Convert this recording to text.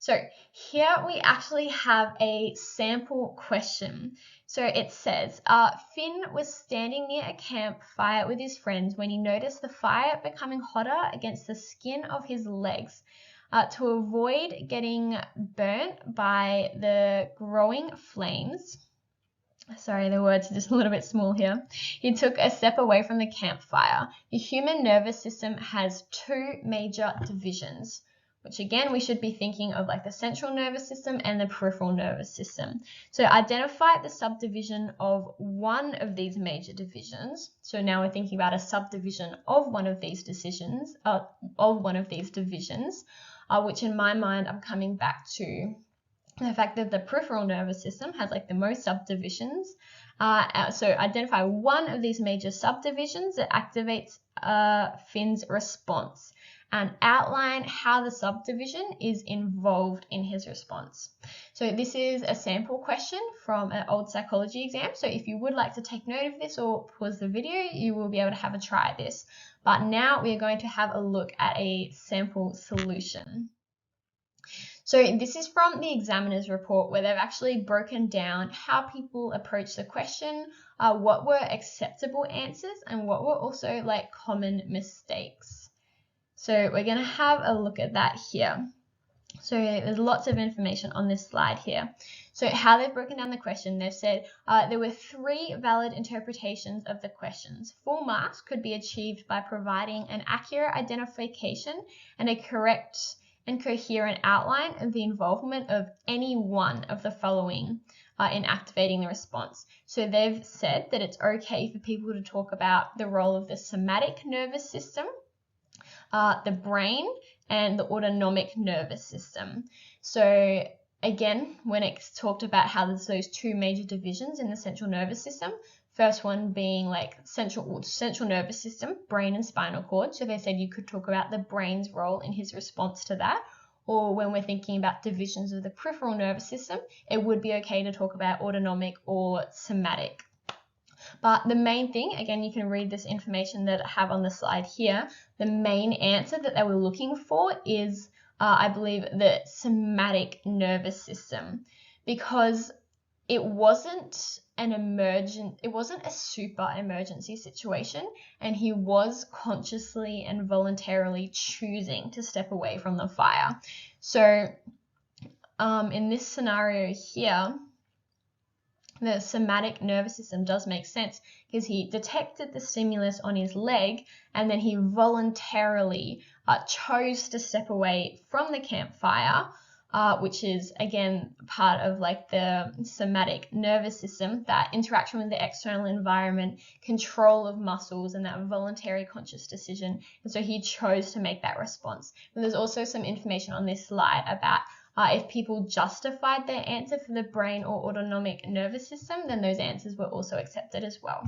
So here we actually have a sample question. So it says, Finn was standing near a campfire with his friends when he noticed the fire becoming hotter against the skin of his legs. To avoid getting burnt by the growing flames, sorry, the words are just a little bit small here. He took a step away from the campfire. The human nervous system has two major divisions, which again, we should be thinking of like the central nervous system and the peripheral nervous system. So identify the subdivision of one of these major divisions. So now we're thinking about a subdivision of one of these divisions, which in my mind, I'm coming back to the fact that the peripheral nervous system has like the most subdivisions. So identify one of these major subdivisions that activates Finn's response and outline how the subdivision is involved in his response. So this is a sample question from an old psychology exam. So if you would like to take note of this or pause the video, you will be able to have a try at this. But now we are going to have a look at a sample solution. So this is from the examiner's report where they've actually broken down how people approach the question, what were acceptable answers and what were also like common mistakes. So we're going to have a look at that here. So there's lots of information on this slide here. So how they've broken down the question, they've said there were 3 valid interpretations of the questions. Full marks could be achieved by providing an accurate identification and a correct and coherent outline of the involvement of any one of the following in activating the response. So they've said that it's okay for people to talk about the role of the somatic nervous system, the brain, and the autonomic nervous system. So again, when it's talked about how there's those 2 major divisions in the central nervous system, first one being like central nervous system, brain and spinal cord. So they said you could talk about the brain's role in his response to that. Or when we're thinking about divisions of the peripheral nervous system, it would be okay to talk about autonomic or somatic. But the main thing, again, you can read this information that I have on the slide here. The main answer that they were looking for is, I believe, the somatic nervous system, because it wasn't a super emergency situation, and he was consciously and voluntarily choosing to step away from the fire. So in this scenario here, the somatic nervous system does make sense because he detected the stimulus on his leg and then he voluntarily chose to step away from the campfire, which is again part of like the somatic nervous system, that interaction with the external environment, control of muscles, and that voluntary conscious decision. And so he chose to make that response. And there's also some information on this slide about if people justified their answer for the brain or autonomic nervous system, then those answers were also accepted as well.